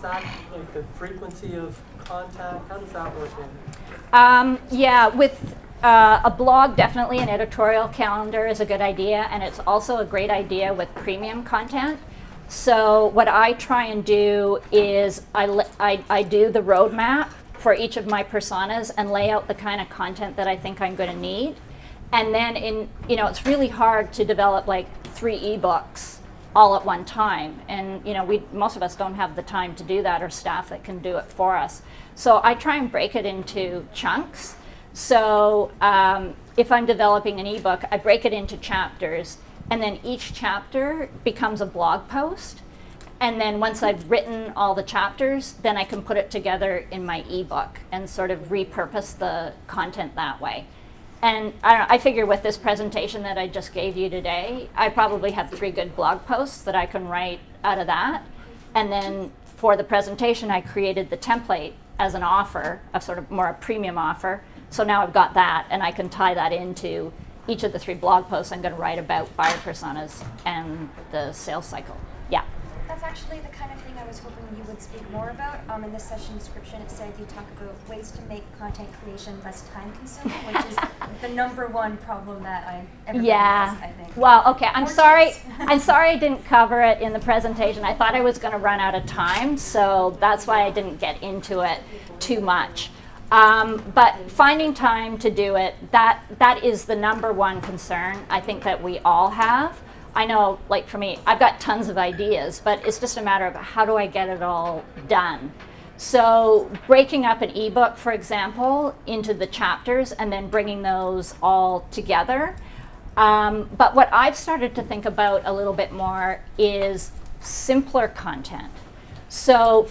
Is that like the frequency of contact? How does that work in? Yeah, with a blog, definitely an editorial calendar is a good idea, and it's also a great idea with premium content. So what I try and do is I do the roadmap for each of my personas and lay out the kind of content that I think I'm going to need. And then it's really hard to develop like 3 ebooks all at one time. And most of us don't have the time to do that, or staff that can do it for us. So I try and break it into chunks. So if I'm developing an ebook, I break it into chapters, and then each chapter becomes a blog post. And then once I've written all the chapters, then I can put it together in my ebook and sort of repurpose the content that way. And I figure with this presentation that I just gave you today, I probably have 3 good blog posts that I can write out of that. And then for the presentation, I created the template as an offer, a sort of more a premium offer. So now I've got that, and I can tie that into each of the 3 blog posts I'm going to write about buyer personas and the sales cycle. Yeah. That's actually the kind of thing I was hoping you would speak more about. In the session description, it said you talk about ways to make content creation less time-consuming, which is the #1 problem that everybody has, I think. Well, okay. I'm sorry I didn't cover it in the presentation. I thought I was going to run out of time, so that's why I didn't get into it too much. But finding time to do it, that is the #1 concern I think that we all have. I know, like for me, I've got tons of ideas, but it's just a matter of how do I get it all done. So breaking up an ebook, for example, into the chapters and then bringing those all together. But what I've started to think about a little bit more is simpler content. So